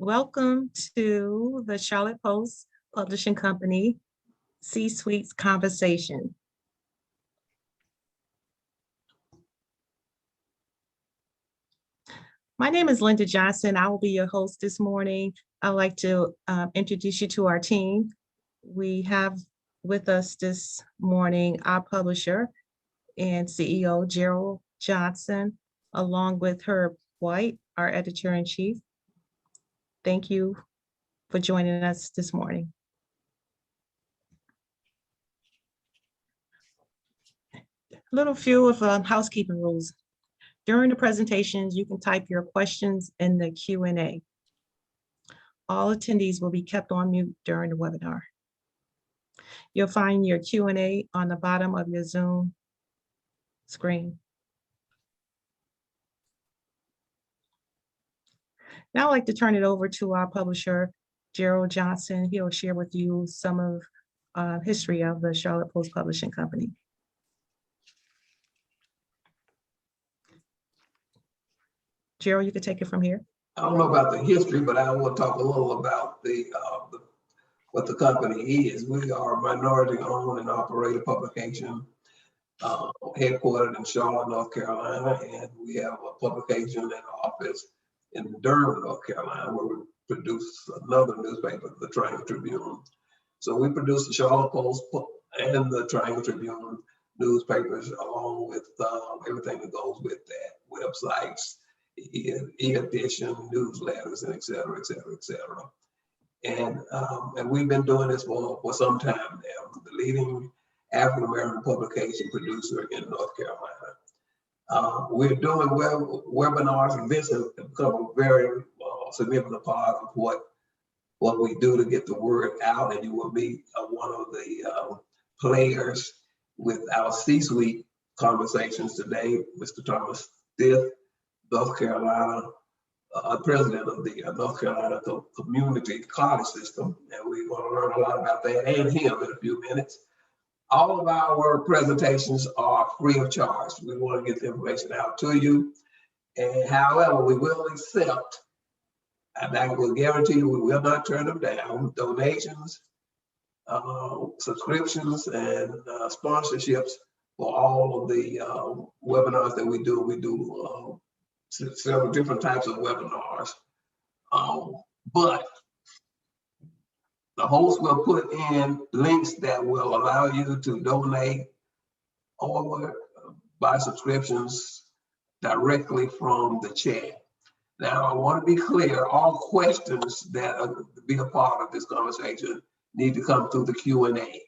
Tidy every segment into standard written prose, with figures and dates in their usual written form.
Welcome to the Charlotte Post Publishing Company C-Suite's Conversation. My name is Linda Johnson. I will be your host this morning. I'd like to introduce you to our team. We have with us this morning our publisher and CEO, Gerald Johnson, along with Herb White, our editor-in-chief. Thank you for joining us this morning. Little few of housekeeping rules. During the presentations, you can type your questions in the Q&A. All attendees will be kept on mute during the webinar. You'll find your Q&A on the bottom of your Zoom screen. Now I'd like to turn it over to our publisher, Gerald Johnson. He'll share with you some of history of the Charlotte Post Publishing Company. Gerald, you can take it from here. I don't know about the history, but I will talk a little about what the company is. We are a minority-owned and operated publication headquartered in Charlotte, North Carolina, and we have a publication and office in Durham, North Carolina, where we produce another newspaper, the Triangle Tribune. So we produce the Charlotte Post and the Triangle Tribune newspapers, along with everything that goes with that, websites, e-edition, newsletters, and et cetera, et cetera, et cetera. And we've been doing this for some time now, the leading African-American publication producer in North Carolina. We're doing webinars, and this has become a very significant part of what we do to get the word out, and you will meet one of the players with our C-suite conversations today, Mr. Thomas Stith, North Carolina, president of the North Carolina Community College System, and we're going to learn a lot about that and him in a few minutes. All of our presentations are free of charge. We want to get the information out to you, and however, we will accept, and I will guarantee you we will not turn them down, donations, subscriptions, and sponsorships for all of the webinars that we do. We do several different types of webinars, but the host will put in links that will allow you to donate or buy subscriptions directly from the chat. Now, I want to be clear, all questions that be a part of this conversation need to come through the Q&A.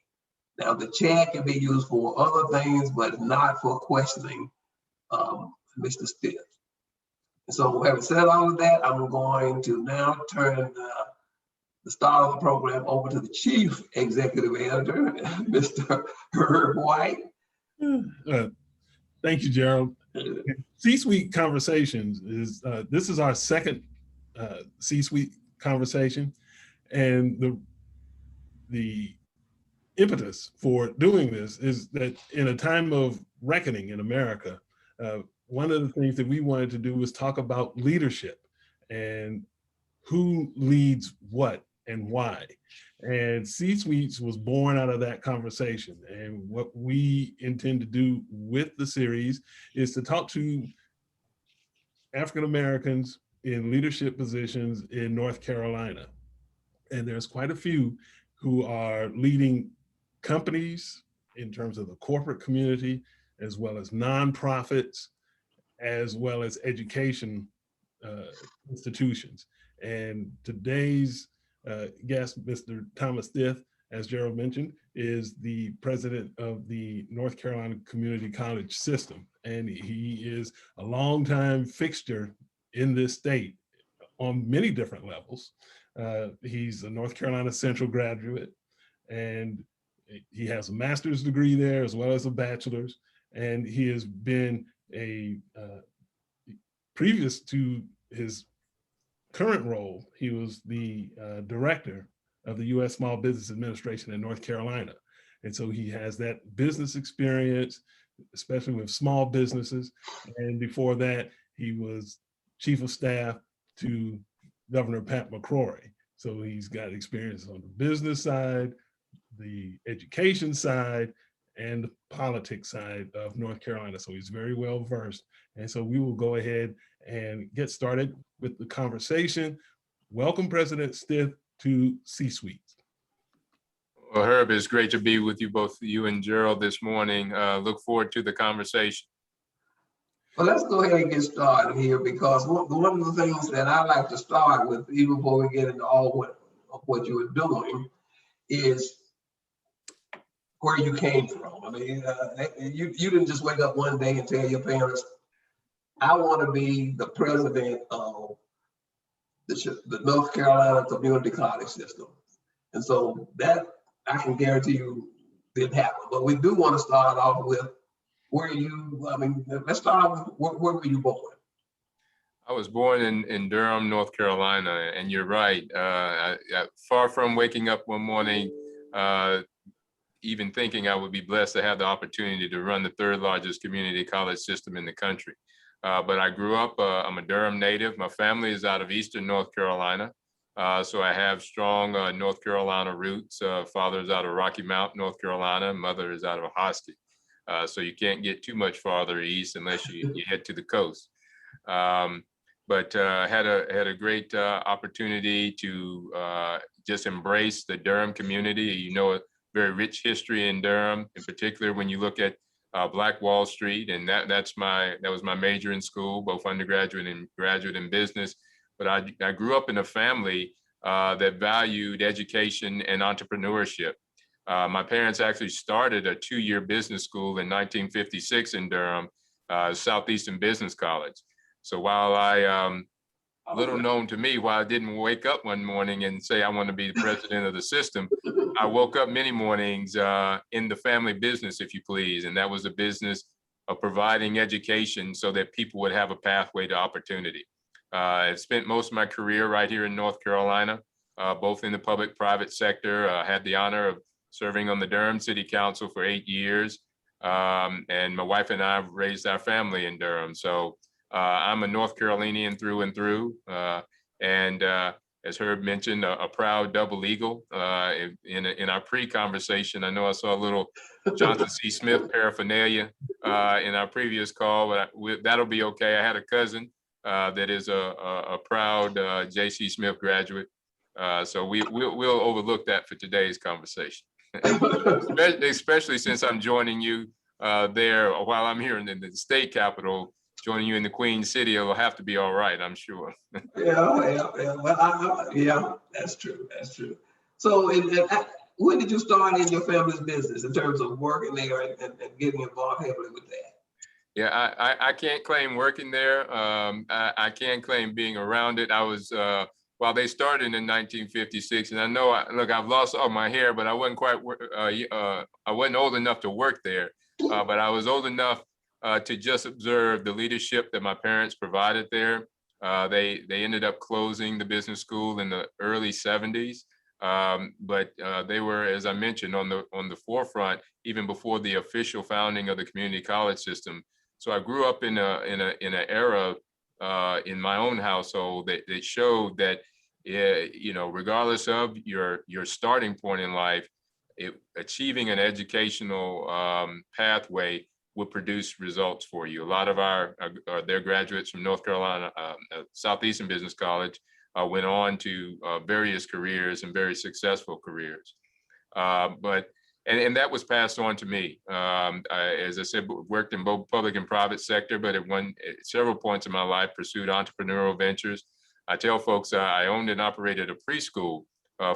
Now, the chat can be used for other things, but not for questioning Mr. Stith. So having said all of that, I'm going to now turn the start of the program over to the chief executive editor, Mr. Herb White. Thank you, Gerald. C-Suite Conversations is, this is our second C-Suite conversation, and the impetus for doing this is that in a time of reckoning in America, one of the things that we wanted to do was talk about leadership and who leads what and why. And C-Suites was born out of that conversation. And what we intend to do with the series is to talk to African Americans in leadership positions in North Carolina. And there's quite a few who are leading companies in terms of the corporate community, as well as nonprofits, as well as education institutions. And today's guest, Mr. Thomas Stith, as Gerald mentioned, is the president of the North Carolina Community College System. And he is a longtime fixture in this state on many different levels. He's a North Carolina Central graduate, and he has a master's degree there as well as a bachelor's. And he has been previous to his current role, he was the director of the U.S. Small Business Administration in North Carolina. And so he has that business experience, especially with small businesses. And before that, he was chief of staff to Governor Pat McCrory. So he's got experience on the business side, the education side, and the politics side of North Carolina. So he's very well versed. And so we will go ahead and get started with the conversation. Welcome, President Stith, to C-Suite. Well, Herb, it's great to be with you, both you and Gerald, this morning. Look forward to the conversation. Well, let's go ahead and get started here, because one of the things that I like to start with, even before we get into all of what you were doing, is where you came from. I mean, you didn't just wake up one day and tell your parents, I want to be the president of the North Carolina Community College System. And so that, I can guarantee you, didn't happen. But we do want to start off with let's start off with where were you born? I was born in Durham, North Carolina, and you're right. Far from waking up one morning, even thinking I would be blessed to have the opportunity to run the third largest community college system in the country. But I grew up, I'm a Durham native. My family is out of Eastern North Carolina. So I have strong North Carolina roots. Father is out of Rocky Mount, North Carolina. Mother is out of Hosky. So you can't get too much farther east unless you head to the coast. But had a great opportunity to just embrace the Durham community. You know, a very rich history in Durham, in particular when you look at Black Wall Street, and that was my major in school, both undergraduate and graduate in business. But I grew up in a family that valued education and entrepreneurship. My parents actually started a 2-year business school in 1956 in Durham, Southeastern Business College. So while little known to me, while I didn't wake up one morning and say I want to be the president of the system, I woke up many mornings in the family business, if you please. And that was a business of providing education so that people would have a pathway to opportunity. I've spent most of my career right here in North Carolina, both in the public-private sector. I had the honor of serving on the Durham City Council for 8 years. And my wife and I have raised our family in Durham. So I'm a North Carolinian through and through. And as Herb mentioned, a proud double eagle. In our pre-conversation, I know I saw a little Johnson C. Smith paraphernalia in our previous call, but that'll be okay. I had a cousin that is a proud J.C. Smith graduate. So we'll overlook that for today's conversation, especially since I'm joining you there while I'm here in the state capitol. Joining you in the Queen City, it'll have to be all right, I'm sure. Yeah. Well, that's true. That's true. So when did you start in your family's business in terms of working there and getting involved heavily with that? Yeah, I can't claim working there. I can claim being around it. I was, while they started in 1956, and I know, look, I've lost all my hair, but I wasn't quite, I wasn't old enough to work there, but I was old enough to just observe the leadership that my parents provided there. They ended up closing the business school in the early 70s, but they were, as I mentioned, on the forefront even before the official founding of the community college system. So I grew up in an era in my own household that showed that, you know, regardless of your starting point in life, achieving an educational pathway would produce results for you. A lot of their graduates from North Carolina Southeastern Business College went on to various careers and very successful careers. And that was passed on to me. As I said, worked in both public and private sector, but at several points in my life pursued entrepreneurial ventures. I tell folks I owned and operated a preschool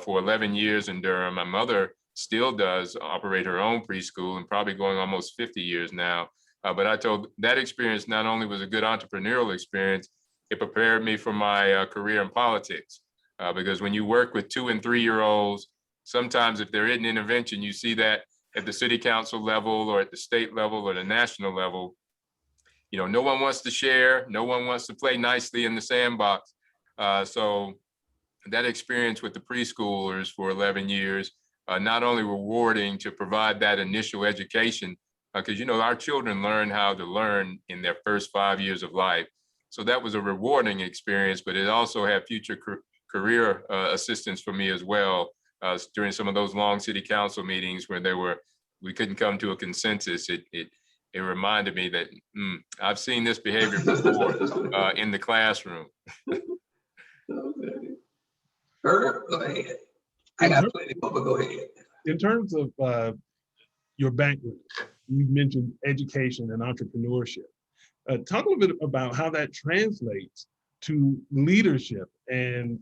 for 11 years in Durham. My mother still does operate her own preschool and probably going almost 50 years now. But I told that experience not only was a good entrepreneurial experience, it prepared me for my career in politics. Because when you work with 2- and 3-year-olds, sometimes if there isn't intervention, you see that at the city council level or at the state level or the national level. You know, no one wants to share, no one wants to play nicely in the sandbox. So that experience with the preschoolers for 11 years, not only rewarding to provide that initial education, because, you know, our children learn how to learn in their first 5 years of life. So that was a rewarding experience, but it also had future career assistance for me as well. During some of those long city council meetings where we couldn't come to a consensus, it reminded me that I've seen this behavior before in the classroom. Okay. Herb, go ahead. I got plenty more, but go ahead. In terms of your background, you mentioned education and entrepreneurship. Talk a little bit about how that translates to leadership and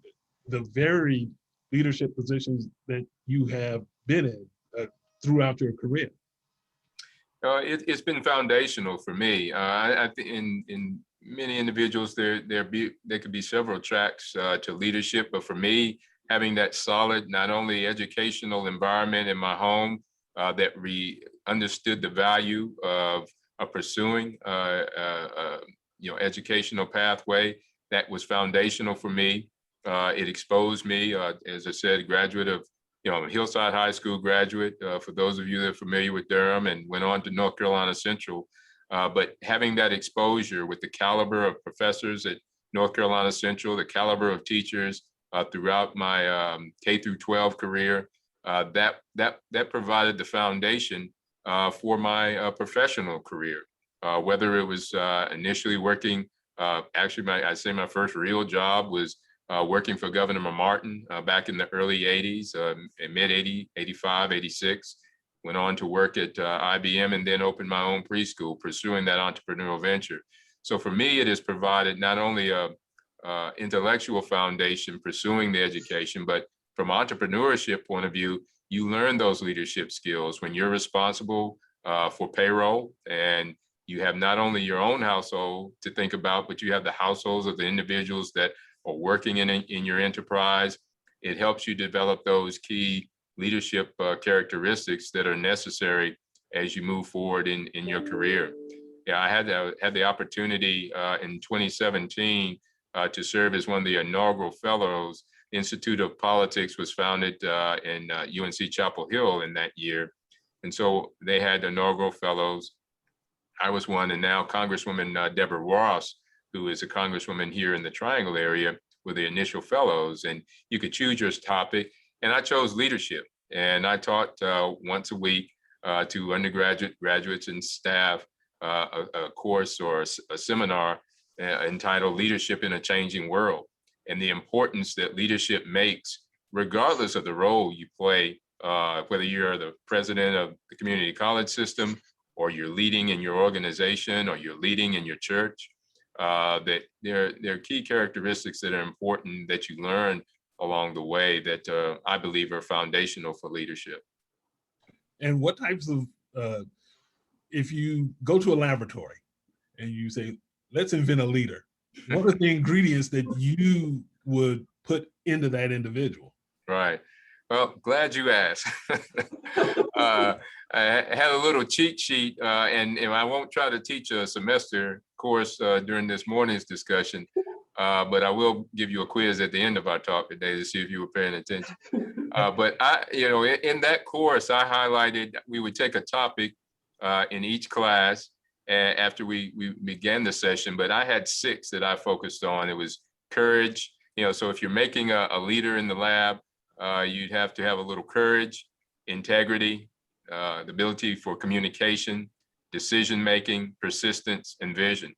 the varied leadership positions that you have been in throughout your career. It's been foundational for me. I think in many individuals, there could be several tracks to leadership, but for me, having that solid, not only educational environment in my home that understood the value of pursuing educational pathway, that was foundational for me. It exposed me, as I said, graduate of Hillside High School graduate, for those of you that are familiar with Durham, and went on to North Carolina Central. But having that exposure with the caliber of professors at North Carolina Central, the caliber of teachers throughout my K through 12 career, that provided the foundation for my professional career. Whether it was initially working, actually I'd say my first real job was working for Governor Martin back in the early 80s, in mid 80, 85, 86, went on to work at IBM and then opened my own preschool, pursuing that entrepreneurial venture. So for me, it has provided not only a intellectual foundation pursuing the education, but from entrepreneurship point of view, you learn those leadership skills when you're responsible for payroll, and you have not only your own household to think about, but you have the households of the individuals that are working in your enterprise. It helps you develop those key leadership characteristics that are necessary as you move forward in your career. Yeah, I had the opportunity in 2017 to serve as one of the inaugural fellows. Institute of Politics was founded in UNC Chapel Hill in that year. And so they had inaugural fellows. I was one, and now Congresswoman Deborah Ross, who is a congresswoman here in the Triangle area, were the initial fellows. And you could choose your topic, and I chose leadership. And I taught once a week to undergraduate, graduates, and staff a course or a seminar entitled Leadership in a Changing World, and the importance that leadership makes, regardless of the role you play, whether you're the president of the community college system, or you're leading in your organization, or you're leading in your church, that there are key characteristics that are important that you learn along the way that I believe are foundational for leadership. And what types of, if you go to a laboratory and you say, let's invent a leader, what are the ingredients that you would put into that individual? Right. Well, glad you asked. I had a little cheat sheet, and I won't try to teach a semester course during this morning's discussion, but I will give you a quiz at the end of our talk today to see if you were paying attention. But in that course, I highlighted, we would take a topic in each class after we began the session, but I had 6 that I focused on. It was courage. So if you're making a leader in the lab, you'd have to have a little courage, integrity, the ability for communication, decision-making, persistence, and vision.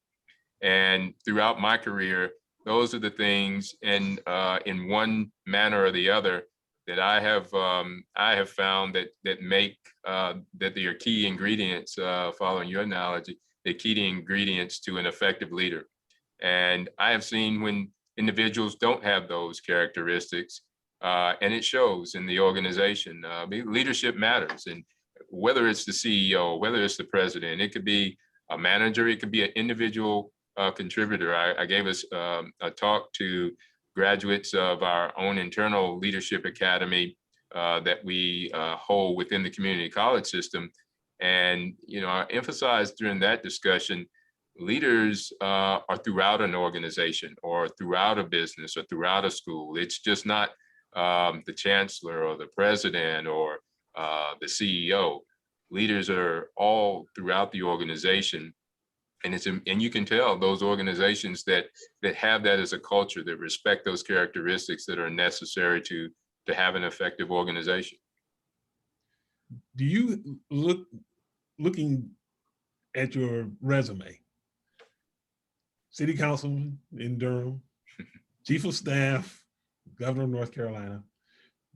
And throughout my career, those are the things, and in one manner or the other, that I have found that make that they are key ingredients. Following your analogy, the key ingredients to an effective leader. And I have seen when individuals don't have those characteristics, and it shows in the organization. Leadership matters, and whether it's the CEO, whether it's the president, it could be a manager, it could be an individual contributor. I gave us a talk to graduates of our own internal leadership academy that we hold within the community college system. And I emphasized during that discussion, leaders are throughout an organization or throughout a business or throughout a school. It's just not the chancellor or the president or the CEO. Leaders are all throughout the organization. and you can tell those organizations that have that as a culture, that respect those characteristics that are necessary to have an effective organization. Do you looking at your resume, city councilman in Durham, chief of staff, governor of North Carolina,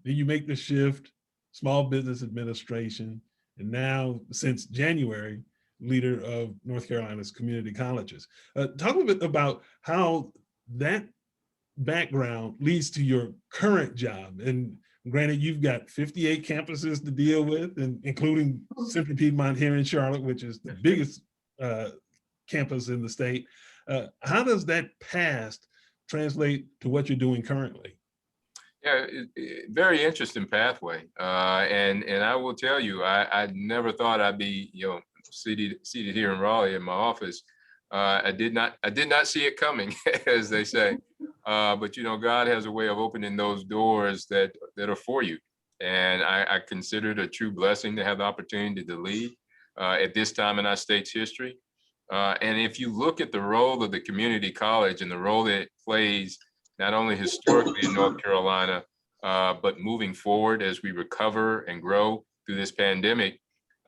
then you make the shift, small business administration, and now since January, leader of North Carolina's community colleges. Talk a bit about how that background leads to your current job. And granted, you've got 58 campuses to deal with, and including Central Piedmont here in Charlotte, which is the biggest campus in the state. How does that past translate to what you're doing currently? Yeah, very interesting pathway. And I will tell you, I never thought I'd be, seated here in Raleigh in my office. I did not see it coming, as they say. But God has a way of opening those doors that are for you. And I consider it a true blessing to have the opportunity to lead at this time in our state's history. And if you look at the role of the community college and the role that it plays, not only historically in North Carolina, but moving forward as we recover and grow through this pandemic,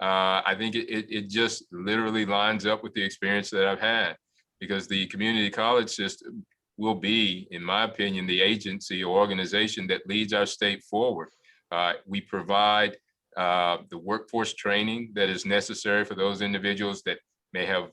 I think it just literally lines up with the experience that I've had, because the community college system will be, in my opinion, the agency or organization that leads our state forward. We provide the workforce training that is necessary for those individuals that may have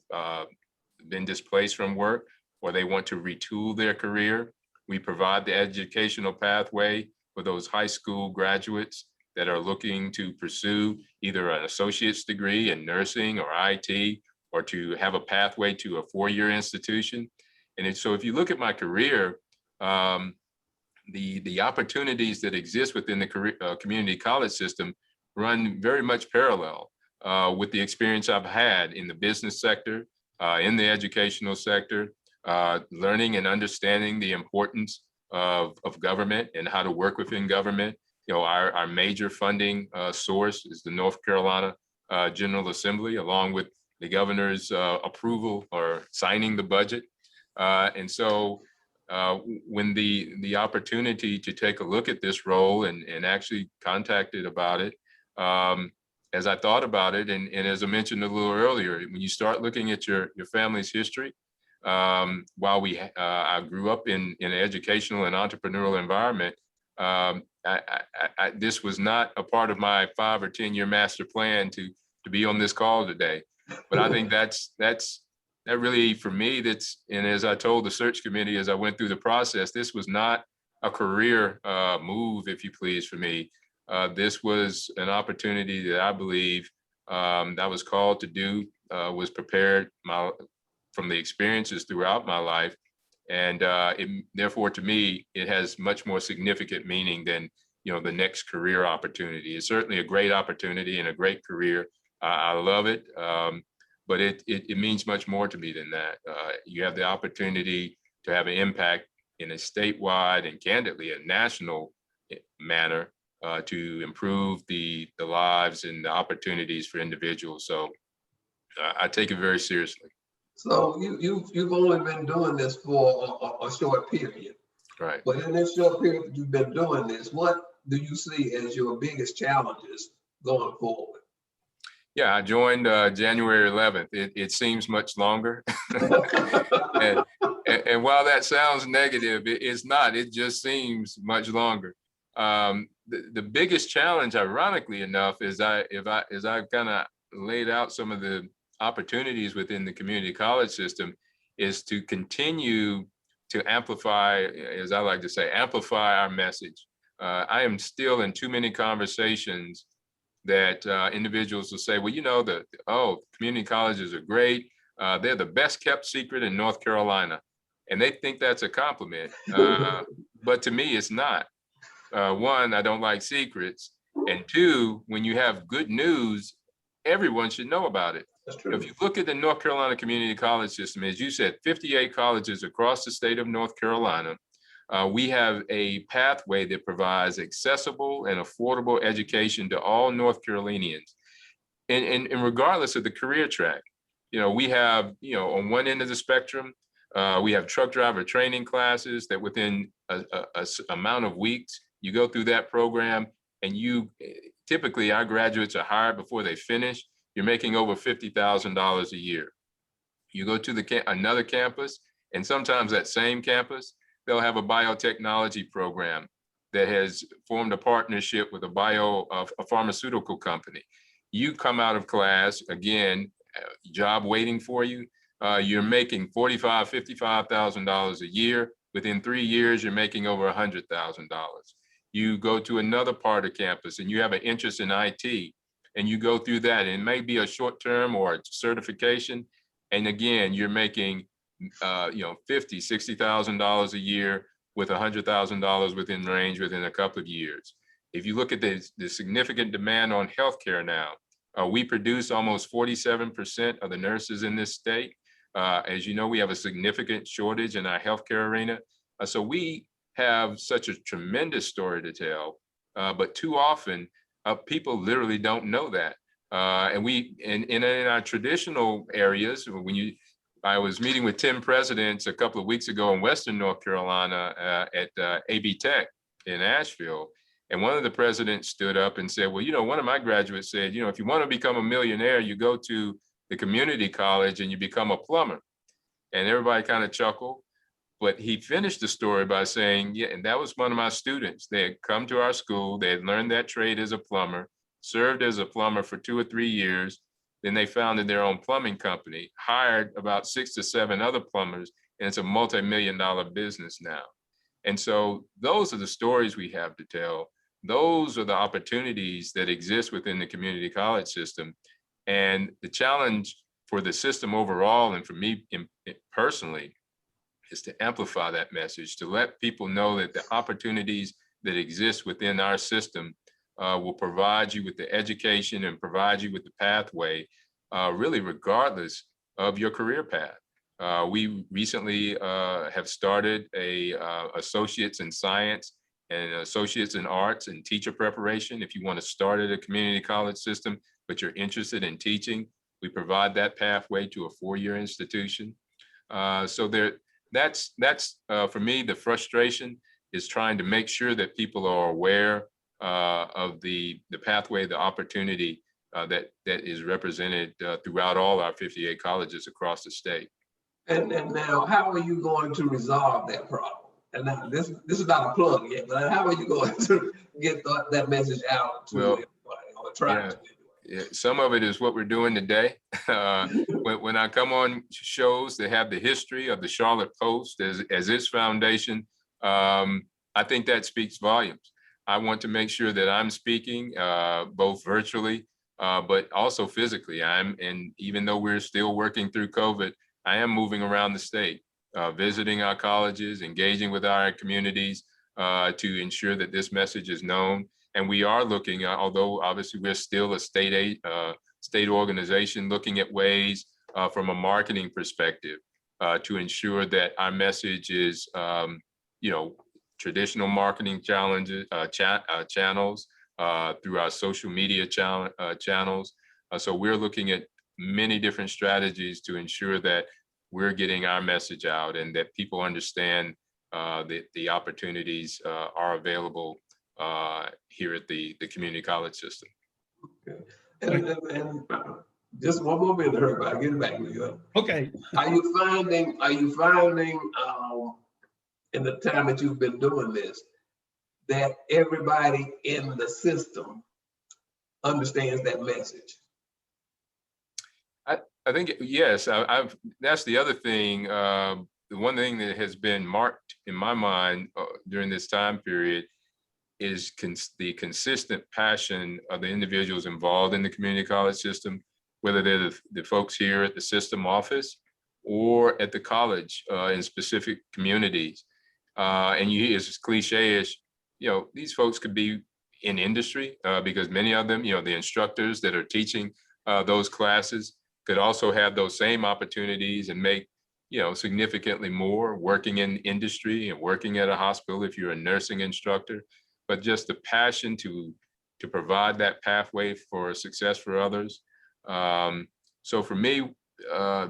been displaced from work, or they want to retool their career. We provide the educational pathway for those high school graduates that are looking to pursue either an associate's degree in nursing or IT, or to have a pathway to a four-year institution. And so if you look at my career, the opportunities that exist within the community college system run very much parallel with the experience I've had in the business sector, in the educational sector, learning and understanding the importance of government and how to work within government. Our major funding source is the North Carolina General Assembly, along with the governor's approval or signing the budget. And so when the opportunity to take a look at this role and actually contacted about it, as I thought about it, and as I mentioned a little earlier, when you start looking at your family's history, while I grew up in an educational and entrepreneurial environment, this was not a part of my 5 or 10 year master plan to be on this call today. But I think that really, for me, and as I told the search committee as I went through the process, this was not a career move, if you please, for me. This was an opportunity that I believe I was called to do, was prepared from the experiences throughout my life. And therefore, to me, it has much more significant meaning than the next career opportunity. It's certainly a great opportunity and a great career. I love it, but it means much more to me than that. You have the opportunity to have an impact in a statewide and candidly a national manner to improve the lives and the opportunities for individuals. So I take it very seriously. So you've only been doing this for a short period. Right. But in this short period that you've been doing this, what do you see as your biggest challenges going forward? Yeah, I joined January 11th. It seems much longer. and while that sounds negative, it's not. It just seems much longer. The biggest challenge, ironically enough, is as I kind of laid out some of the opportunities within the community college system, is to continue to amplify, as I like to say, amplify our message. I am still in too many conversations that individuals will say, well, community colleges are great. They're the best kept secret in North Carolina. And they think that's a compliment. But to me, it's not. One, I don't like secrets. And two, when you have good news, everyone should know about it. That's true. If you look at the North Carolina community college system, as you said, 58 colleges across the state of North Carolina, we have a pathway that provides accessible and affordable education to all North Carolinians, and regardless of the career track. we have, on one end of the spectrum, we have truck driver training classes that within a amount of weeks, you go through that program, and typically our graduates are hired before they finish. You're making over $50,000 a year. You go to another campus, and sometimes that same campus, they'll have a biotechnology program that has formed a partnership with a pharmaceutical company. You come out of class, again, job waiting for you. You're making $45,000, $55,000 a year. Within 3 years, you're making over $100,000. You go to another part of campus and you have an interest in IT, and you go through that. And it may be a short term or a certification. And again, you're making $50,000, $60,000 a year with $100,000 within range within a couple of years. If you look at the significant demand on healthcare now, we produce almost 47% of the nurses in this state. As you know, we have a significant shortage in our healthcare arena. So we have such a tremendous story to tell, but too often people literally don't know that. And in our traditional areas, I was meeting with 10 presidents a couple of weeks ago in Western North Carolina at AB Tech in Asheville. And one of the presidents stood up and said, well, one of my graduates said, if you want to become a millionaire, you go to the community college and you become a plumber. And everybody kind of chuckled. But he finished the story by saying, yeah, and that was one of my students. They had come to our school, they had learned that trade as a plumber, served as a plumber for 2 or 3 years. Then they founded their own plumbing company, hired about 6 to 7 other plumbers, and it's a multi-million-dollar business now. And so those are the stories we have to tell. Those are the opportunities that exist within the community college system. And the challenge for the system overall, and for me personally, is to amplify that message, to let people know that the opportunities that exist within our system will provide you with the education and provide you with the pathway, really regardless of your career path. We recently have started a associates in science and associates in arts and teacher preparation. If you want to start at a community college system, but you're interested in teaching, we provide that pathway to a 4-year institution. So that's for me, the frustration is trying to make sure that people are aware of the pathway, the opportunity that is represented throughout all our 58 colleges across the state. And now, how are you going to resolve that problem? And now, this is not a plug yet, but how are you going to get that message out to everybody, or try to? Yeah, some of it is what we're doing today. When I come on shows that have the history of the Charlotte Post as its foundation, I think that speaks volumes. I want to make sure that I'm speaking both virtually, but also physically. And even though we're still working through COVID, I am moving around the state, visiting our colleges, engaging with our communities to ensure that this message is known. And we are looking, although obviously we're still a state organization, looking at ways from a marketing perspective to ensure that our message is, traditional marketing channels through our social media channels. So we're looking at many different strategies to ensure that we're getting our message out and that people understand that the opportunities are available here at the community college system. Okay. And just one more minute, everybody, I'll get it back to you. Okay. Are you finding in the time that you've been doing this, that everybody in the system understands that message? I think, yes, that's the other thing. The one thing that has been marked in my mind during this time period is the consistent passion of the individuals involved in the community college system, whether they're the folks here at the system office or at the college in specific communities. And you hear, as cliche-ish, these folks could be in industry because many of them, the instructors that are teaching those classes could also have those same opportunities and make, significantly more working in industry and working at a hospital if you're a nursing instructor. But just the passion to provide that pathway for success for others. So for me,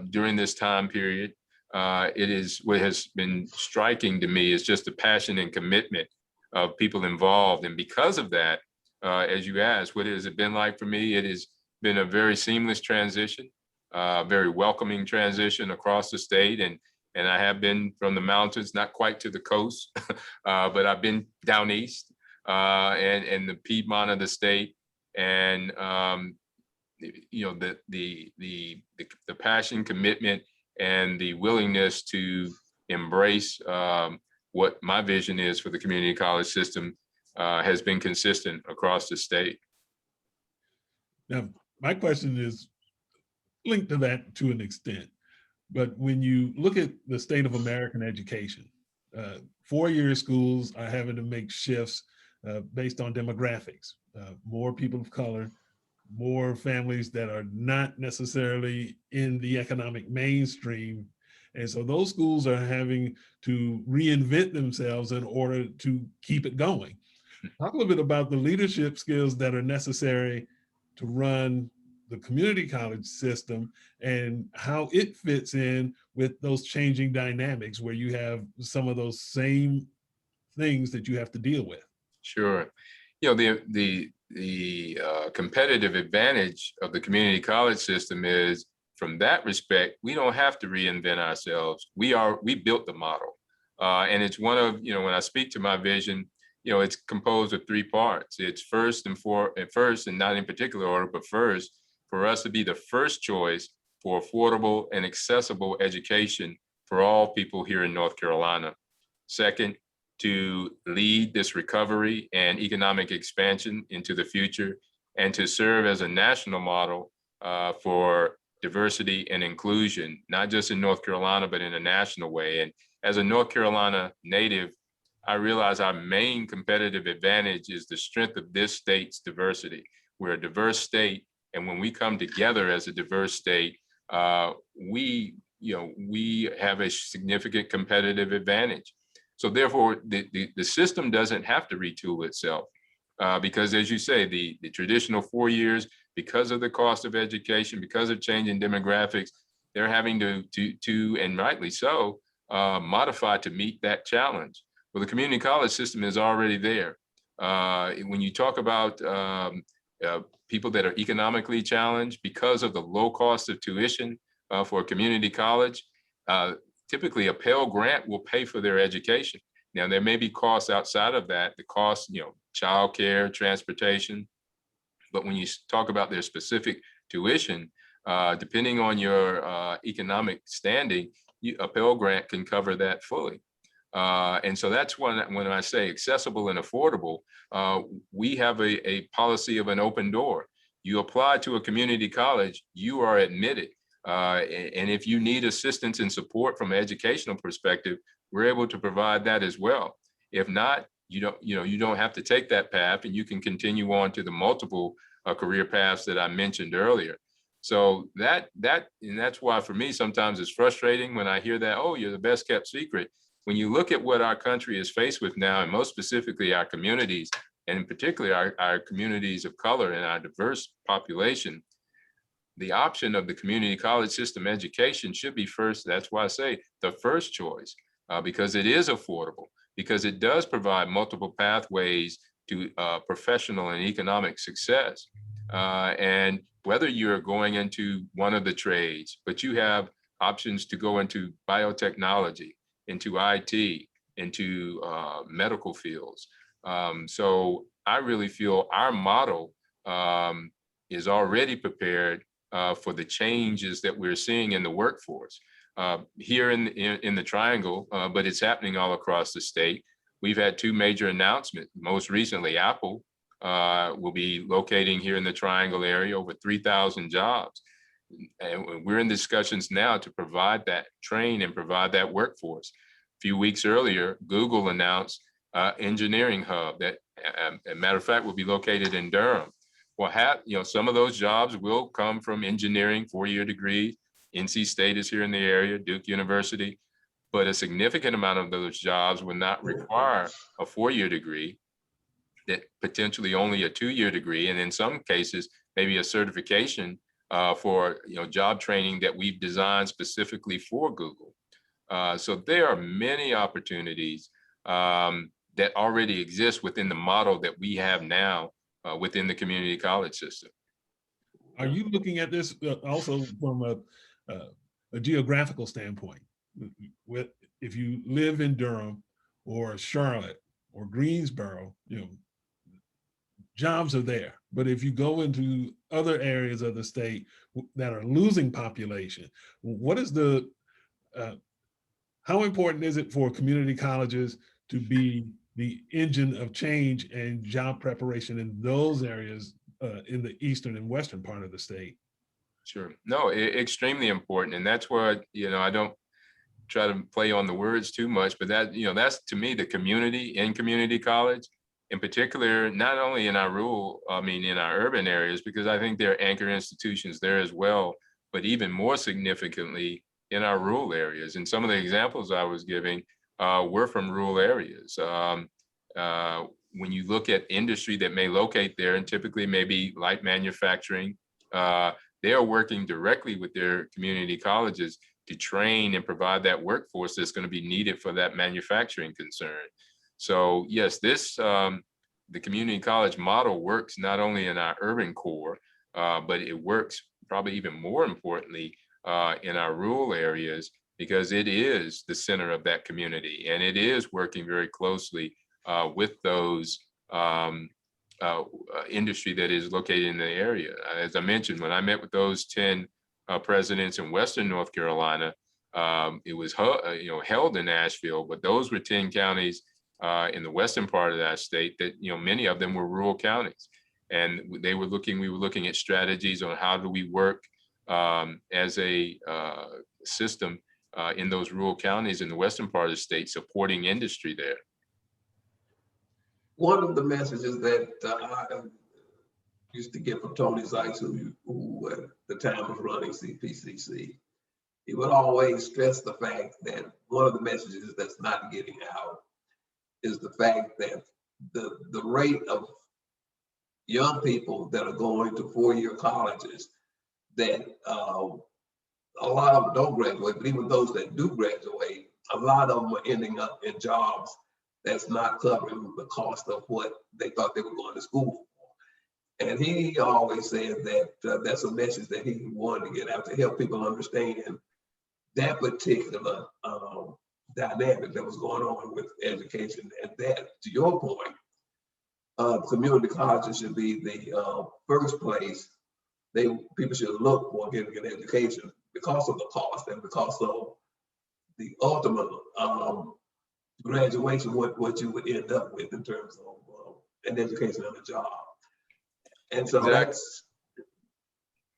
during this time period. It is what has been striking to me is just the passion and commitment of people involved. And because of that, as you asked, what has it been like for me? It has been a very seamless transition, very welcoming transition across the state. And I have been from the mountains, not quite to the coast, but I've been down east and the Piedmont of the state. And you know, the passion, commitment, and the willingness to embrace what my vision is for the community college system has been consistent across the state. Now, my question is linked to that to an extent, but when you look at the state of American education, four-year schools are having to make shifts based on demographics, more people of color, more families that are not necessarily in the economic mainstream. And so those schools are having to reinvent themselves in order to keep it going. Talk a little bit about the leadership skills that are necessary to run the community college system and how it fits in with those changing dynamics where you have some of those same things that you have to deal with. Sure. You know, the competitive advantage of the community college system is, from that respect, we don't have to reinvent ourselves. We built the model. And it's one of, you know, when I speak to my vision, you know, it's composed of three parts. It's first and not in particular order, but first, for us to be the first choice for affordable and accessible education for all people here in North Carolina. Second, to lead this recovery and economic expansion into the future, and to serve as a national model for diversity and inclusion, not just in North Carolina, but in a national way. And as a North Carolina native, I realize our main competitive advantage is the strength of this state's diversity. We're a diverse state, and when we come together as a diverse state, we have a significant competitive advantage. So therefore, the system doesn't have to retool itself because, as you say, the traditional 4 years, because of the cost of education, because of changing demographics, they're having to and rightly so, modify to meet that challenge. Well, the community college system is already there. When you talk about people that are economically challenged because of the low cost of tuition for a community college, typically a Pell Grant will pay for their education. Now, there may be costs outside of that, the cost, you know, childcare, transportation. But when you talk about their specific tuition, depending on your economic standing, a Pell Grant can cover that fully. And so that's when I say accessible and affordable, we have a policy of an open door. You apply to a community college, you are admitted. And if you need assistance and support from an educational perspective, we're able to provide that as well. If not, you don't have to take that path, and you can continue on to the multiple career paths that I mentioned earlier. So that's why for me, sometimes it's frustrating when I hear that, oh, you're the best kept secret. When you look at what our country is faced with now, and most specifically our communities, and in particular our communities of color and our diverse population, the option of the community college system education should be first. That's why I say the first choice, because it is affordable, because it does provide multiple pathways to professional and economic success. And whether you're going into one of the trades, but you have options to go into biotechnology, into IT, into medical fields. So I really feel our model is already prepared for the changes that we're seeing in the workforce here in the Triangle, but it's happening all across the state. We've had two major announcements. Most recently, Apple will be locating here in the Triangle area over 3,000 jobs. And we're in discussions now to provide that, train and provide that workforce. A few weeks earlier, Google announced engineering hub that, as a matter of fact, will be located in Durham. Well, some of those jobs will come from engineering 4-year degrees. NC State is here in the area, Duke University, but a significant amount of those jobs will not require a 4-year degree, that potentially only a 2-year degree, and in some cases, maybe a certification for job training that we've designed specifically for Google. So there are many opportunities that already exist within the model that we have now within the community college system. Are you looking at this also from a geographical standpoint? If you live in Durham or Charlotte or Greensboro, jobs are there. But if you go into other areas of the state that are losing population, what is how important is it for community colleges to be the engine of change and job preparation in those areas in the eastern and western part of the state? Sure. No, extremely important. And that's where, I don't try to play on the words too much, but that's to me the community in community college, in particular, not only in our in our urban areas, because I think there are anchor institutions there as well, but even more significantly in our rural areas. And some of the examples I was giving were from rural areas. When you look at industry that may locate there, and typically maybe light manufacturing, they are working directly with their community colleges to train and provide that workforce that's going to be needed for that manufacturing concern. So yes, the community college model works not only in our urban core, but it works probably even more importantly in our rural areas, because it is the center of that community, and it is working very closely with those industry that is located in the area. As I mentioned, when I met with those 10 presidents in Western North Carolina, it was held in Asheville, but those were 10 counties in the western part of that state that many of them were rural counties, and we were looking at strategies on how do we work as a system in those rural counties in the western part of the state, supporting industry there. One of the messages that I used to get from Tony Sykes, who at the time was running CPCC, he would always stress the fact that one of the messages that's not getting out is the fact that the rate of young people that are going to four-year colleges, that a lot of them don't graduate, but even those that do graduate, a lot of them are ending up in jobs that's not covering the cost of what they thought they were going to school for. And he always said that that's a message that he wanted to get out to help people understand that particular dynamic that was going on with education. And that, to your point, community colleges should be the first place people should look for getting an education, because of the cost and because of the ultimate graduation, what you would end up with in terms of an education and a job. And so that's.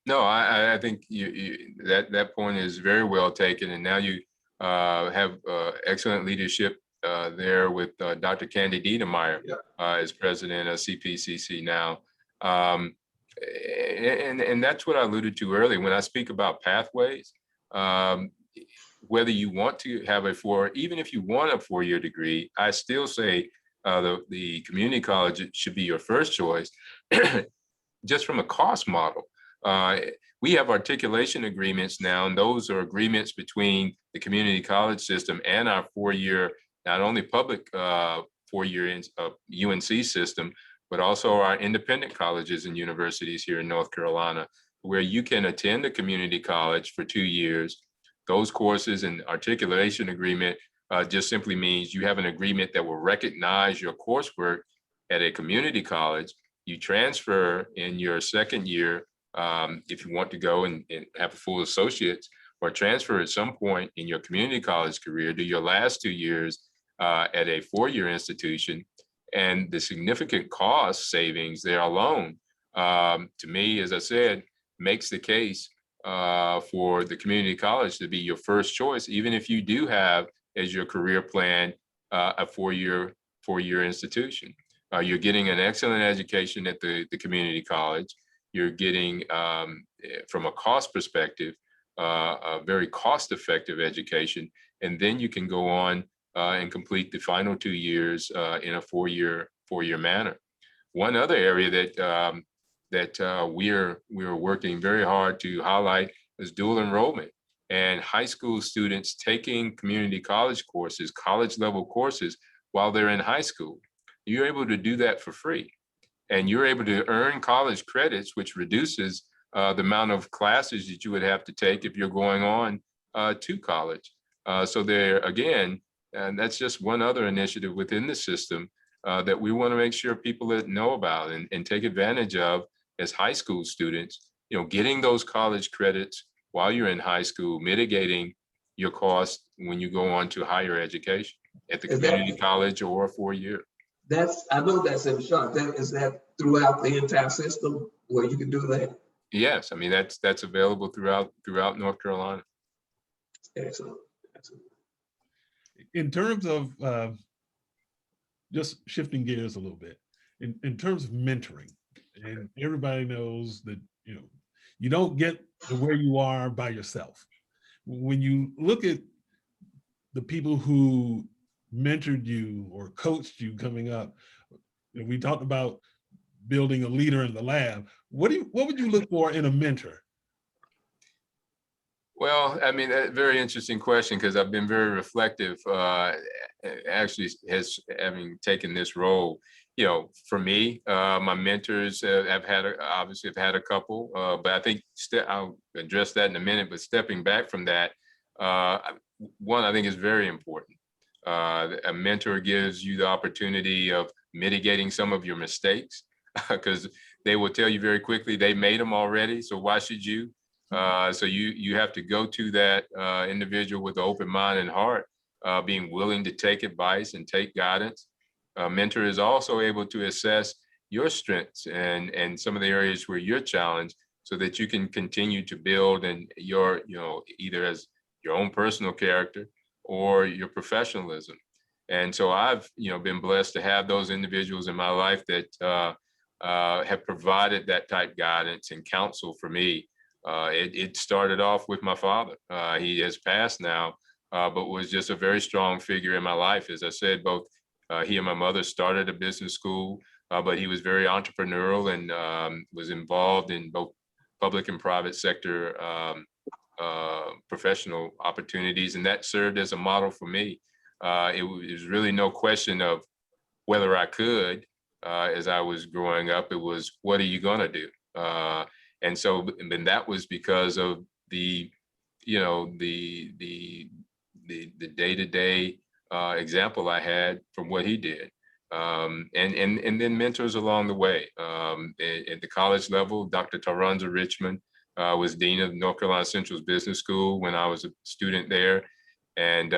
No, I think that point is very well taken. And now you have excellent leadership there with Dr. Candy Diedemeyer as president of CPCC now. And that's what I alluded to earlier when I speak about pathways. Whether you want to have even if you want a four-year degree, I still say the community college should be your first choice, just from a cost model. We have articulation agreements now, and those are agreements between the community college system and our four-year, not only public four-year UNC system, but also our independent colleges and universities here in North Carolina, where you can attend a community college for 2 years. Those courses and articulation agreement just simply means you have an agreement that will recognize your coursework at a community college. You transfer in your second year if you want to go and have a full associate's, or transfer at some point in your community college career, do your last 2 years at a four-year institution. And the significant cost savings there alone, to me, as I said, makes the case for the community college to be your first choice, even if you do have as your career plan a four-year institution. You're getting an excellent education at the community college. You're getting, from a cost perspective, a very cost-effective education, and then you can go on and complete the final 2 years in a four-year manner. One other area that that we're working very hard to highlight is dual enrollment and high school students taking community college courses, college level courses while they're in high school. You're able to do that for free. And you're able to earn college credits, which reduces the amount of classes that you would have to take if you're going on to college. So there, again, and that's just one other initiative within the system that we want to make sure people that know about and take advantage of as high school students, getting those college credits while you're in high school, mitigating your cost when you go on to higher education at the community college or 4 year. I know that's in Charlotte. Is that throughout the entire system where you can do that? Yes, I mean, that's available throughout North Carolina. Excellent. Excellent. In terms of just shifting gears a little bit, in terms of mentoring, and everybody knows that you don't get to where you are by yourself. When you look at the people who mentored you or coached you coming up, we talked about building a leader in the lab. What would you look for in a mentor? Well, I mean, a very interesting question, because I've been very reflective, actually, having taken this role. For me, my mentors I've had a couple, but I think I'll address that in a minute. But stepping back from that, one, I think is very important. A mentor gives you the opportunity of mitigating some of your mistakes, because they will tell you very quickly they made them already. So why should you? So you have to go to that individual with an open mind and heart, being willing to take advice and take guidance. A mentor is also able to assess your strengths and some of the areas where you're challenged, so that you can continue to build in your, either as your own personal character or your professionalism. And so I've, been blessed to have those individuals in my life that have provided that type guidance and counsel for me. It started off with my father. He has passed now, but was just a very strong figure in my life. As I said, both he and my mother started a business school, but he was very entrepreneurial and was involved in both public and private sector professional opportunities. And that served as a model for me. It was really no question of whether I could, as I was growing up. It was, what are you gonna do? And so, and then that was because of the day-to-day example I had from what he did. And then mentors along the way. At the college level, Dr. Taranza Richmond was Dean of North Carolina Central's Business School when I was a student there. And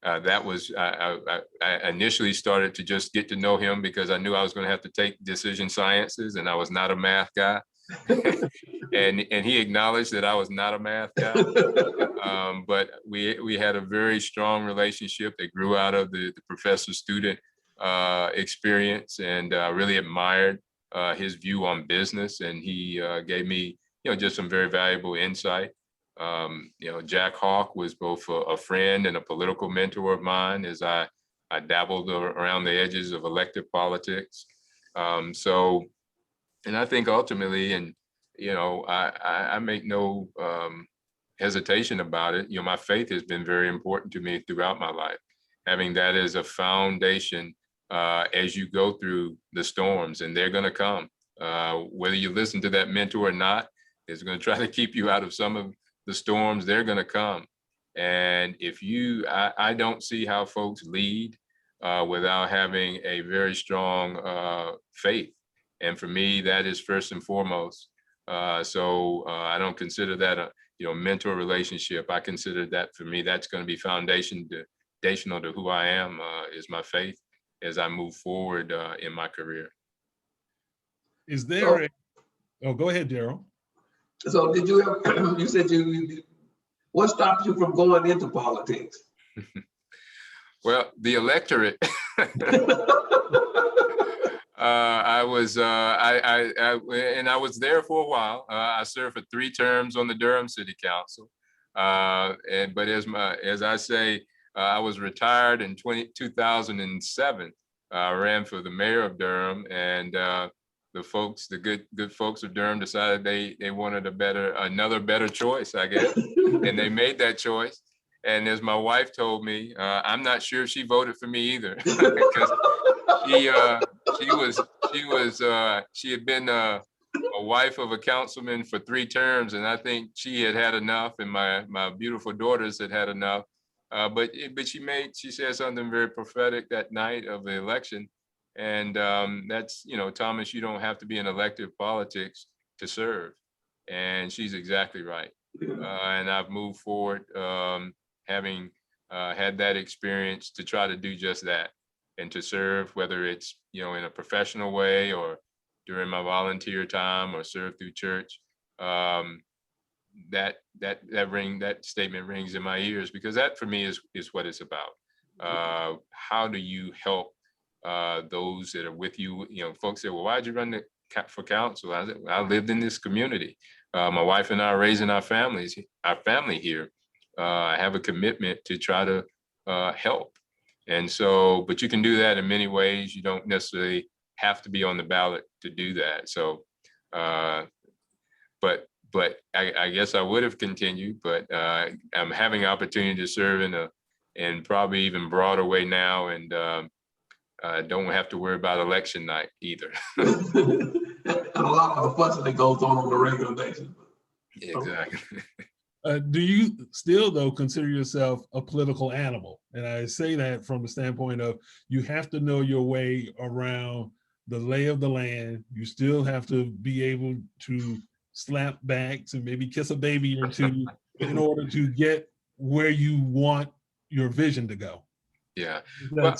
that was, I initially started to just get to know him because I knew I was going to have to take decision sciences, and I was not a math guy. and he acknowledged that I was not a math guy. But we had a very strong relationship that grew out of the professor-student experience, and really admired his view on business. And he gave me, just some very valuable insight. Jack Hawk was both a friend and a political mentor of mine as I dabbled around the edges of elective politics. And I think ultimately, and I make no hesitation about it. My faith has been very important to me throughout my life. Having that as a foundation as you go through the storms, and they're going to come. Whether you listen to that mentor or not, it's going to try to keep you out of some of the storms. They're going to come. And if I don't see how folks lead without having a very strong faith. And for me, that is first and foremost. So I don't consider that a mentor relationship. I consider that, for me, that's going to be foundational to who I am, is my faith as I move forward in my career. Is there oh, go ahead, Daryl. So did you ever, you said what stopped you from going into politics? Well, the electorate. I was there for a while. I served for 3 terms on the Durham City Council. But as I say, I was retired in 2007. I ran for the mayor of Durham, and folks, the good folks of Durham decided they wanted another better choice, I guess, and they made that choice. And as my wife told me, I'm not sure she voted for me either, because she had been a wife of a councilman for 3 terms, and I think she had enough, and my beautiful daughters had enough. But she said something very prophetic that night of the election, and that's, Thomas, you don't have to be in elective politics to serve, and she's exactly right. And I've moved forward, having had that experience to try to do just that, and to serve, whether it's in a professional way or during my volunteer time or serve through church. That statement rings in my ears, because that for me is what it's about. How do you help those that are with you? Folks say, well, why'd you run for council? I said, I lived in this community. My wife and I are raising our family here. I have a commitment to try to help. And so, but you can do that in many ways. You don't necessarily have to be on the ballot to do that. So, but I guess I would have continued, but I'm having opportunity to serve in probably even broader way now, and don't have to worry about election night either. And a lot of the fussing that goes on a regular basis. Exactly. Do you still, though, consider yourself a political animal? And I say that from the standpoint of you have to know your way around the lay of the land. You still have to be able to slap backs and maybe kiss a baby or two in order to get where you want your vision to go. Yeah. Well,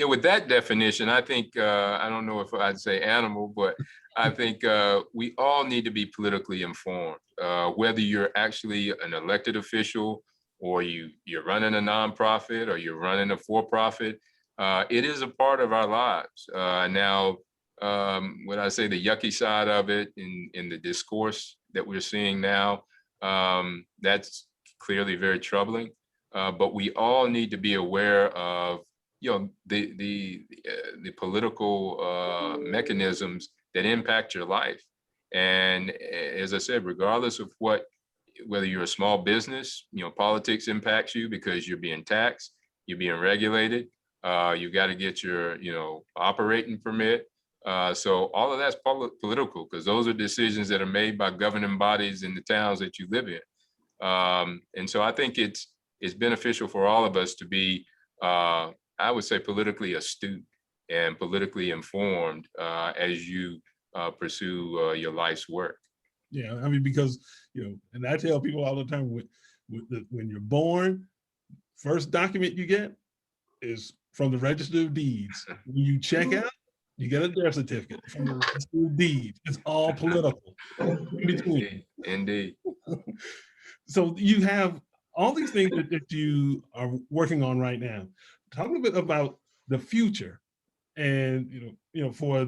with that definition, I think, I don't know if I'd say animal, but I think we all need to be politically informed, whether you're actually an elected official or you're running a nonprofit or you're running a for-profit. It is a part of our lives. Now, when I say the yucky side of it in the discourse that we're seeing now, that's clearly very troubling. But we all need to be aware of the political mechanisms that impact your life. And as I said, regardless of whether you're a small business, politics impacts you because you're being taxed, you're being regulated, you've got to get your operating permit. So all of that's political, because those are decisions that are made by governing bodies in the towns that you live in. And so I think it's beneficial for all of us to be, I would say, politically astute and politically informed as you pursue your life's work. Yeah, I mean, because, and I tell people all the time, when you're born, first document you get is from the Register of Deeds. When you check out, you get a death certificate from the Register of Deeds. It's all political. In between. Indeed. So you have all these things that you are working on right now. Talk a little bit about the future, and for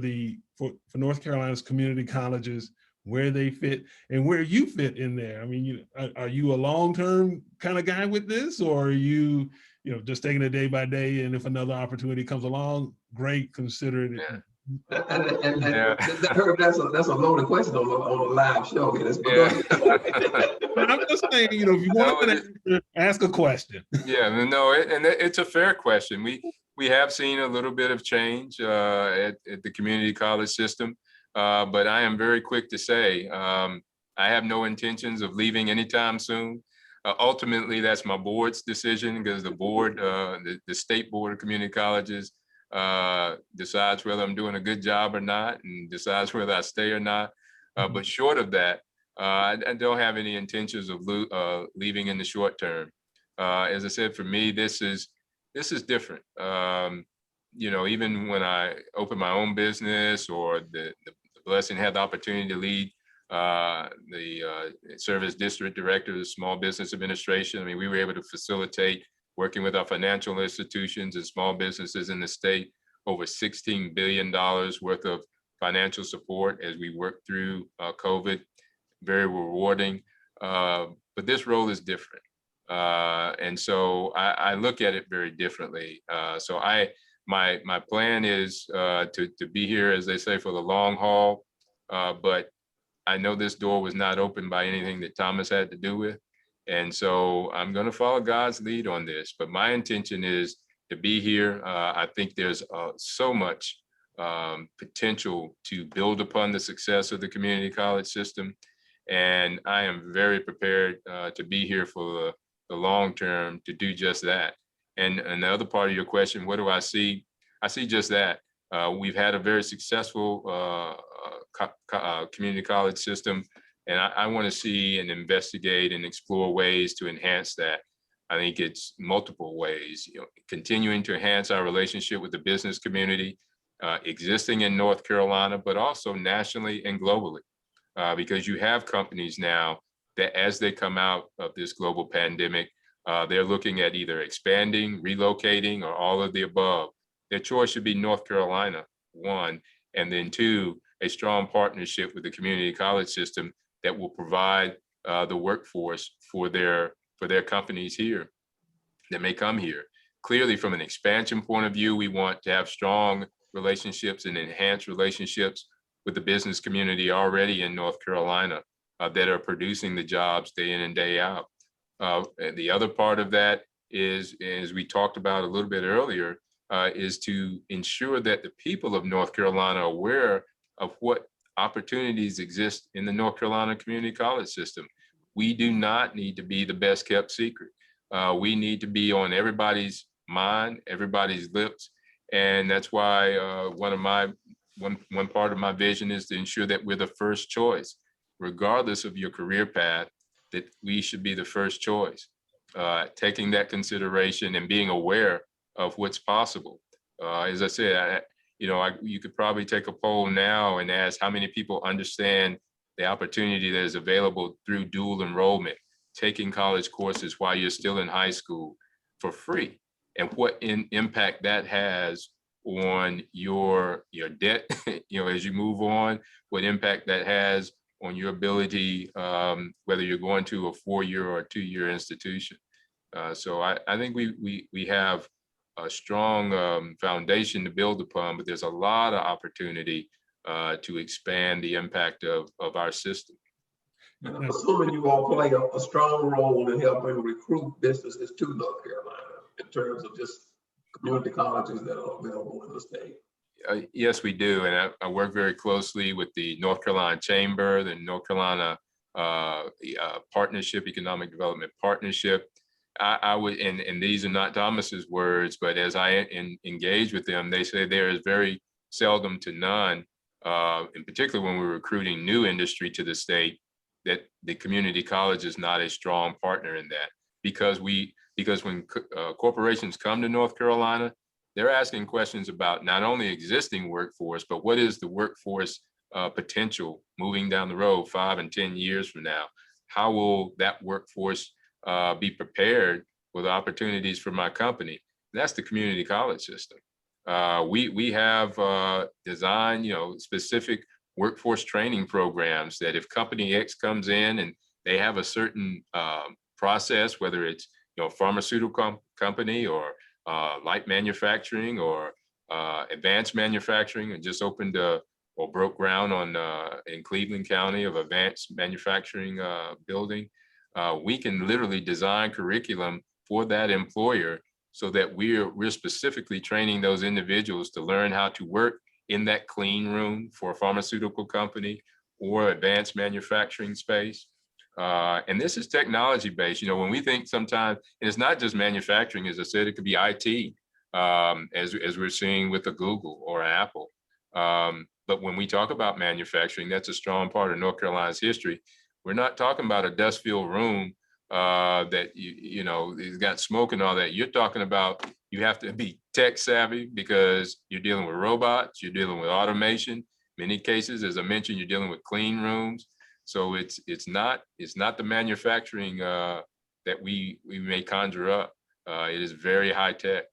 North Carolina's community colleges, where they fit and where you fit in there. I mean, are you a long-term kind of guy with this, or are you just taking it day by day, and if another opportunity comes along, great, consider it. Yeah. Herb, that's a loaded question on a live show. I'm just saying, if you want to ask a question. Yeah, no, it's a fair question. We have seen a little bit of change at the community college system, but I am very quick to say I have no intentions of leaving anytime soon. Ultimately, that's my board's decision, because the board, the State Board of Community Colleges, decides whether I'm doing a good job or not, and decides whether I stay or not. But short of that, I don't have any intentions of leaving in the short term. As I said, for me, this is different. Even when I opened my own business, or the blessing, had the opportunity to lead the service district director of the Small Business Administration. I mean, we were able to facilitate, working with our financial institutions and small businesses in the state, over $16 billion worth of financial support as we work through COVID. Very rewarding, but this role is different. And so I look at it very differently. So my plan is to be here, as they say, for the long haul. But I know this door was not opened by anything that Thomas had to do with. And so I'm going to follow God's lead on this. But my intention is to be here. I think there's so much potential to build upon the success of the community college system. And I am very prepared to be here for the long term to do just that. And the other part of your question, what do I see? I see just that. We've had a very successful community college system, and I want to see and investigate and explore ways to enhance that. I think it's multiple ways, continuing to enhance our relationship with the business community, existing in North Carolina, but also nationally and globally, because you have companies now that as they come out of this global pandemic, they're looking at either expanding, relocating, or all of the above. Their choice should be North Carolina, one, and then two, a strong partnership with the community college system that will provide the workforce for their companies here that may come here. Clearly, from an expansion point of view, we want to have strong relationships and enhanced relationships with the business community already in North Carolina that are producing the jobs day in and day out. And the other part of that is, as we talked about a little bit earlier, is to ensure that the people of North Carolina are aware of what opportunities exist in the North Carolina community college system. We do not need to be the best kept secret. We need to be on everybody's mind, everybody's lips. And that's why one part of my vision is to ensure that we're the first choice, regardless of your career path, that we should be the first choice, taking that consideration and being aware of what's possible. As I said, you could probably take a poll now and ask how many people understand the opportunity that is available through dual enrollment, taking college courses while you're still in high school for free, and what impact that has on your debt, as you move on, what impact that has on your ability, whether you're going to a 4-year or a 2-year institution. So I think we have a strong foundation to build upon, but there's a lot of opportunity to expand the impact of our system. And I'm assuming you all play a strong role in helping recruit businesses to North Carolina in terms of just community colleges that are available in the state. Yes, we do. And I work very closely with the North Carolina Chamber, the North Carolina Partnership, Economic Development Partnership. I would, and these are not Thomas's words, but as I engage with them, they say there is very seldom to none, in particular when we're recruiting new industry to the state, that the community college is not a strong partner in that. Because when corporations come to North Carolina, they're asking questions about not only existing workforce, but what is the workforce potential moving down the road 5 and 10 years from now? How will that workforce be prepared with opportunities for my company? That's the community college system. We have designed, specific workforce training programs that if company X comes in and they have a certain process, whether it's pharmaceutical company or light manufacturing or advanced manufacturing, and just opened or broke ground on in Cleveland County of advanced manufacturing building. We can literally design curriculum for that employer so that we're specifically training those individuals to learn how to work in that clean room for a pharmaceutical company or advanced manufacturing space. And this is technology based. When we think sometimes, and it's not just manufacturing, as I said, it could be IT, as we're seeing with a Google or an Apple. But when we talk about manufacturing, that's a strong part of North Carolina's history. We're not talking about a dust-filled room that it's got smoke and all that. You're talking about you have to be tech savvy because you're dealing with robots, you're dealing with automation. Many cases, as I mentioned, you're dealing with clean rooms. So it's not the manufacturing that we may conjure up. It is very high tech.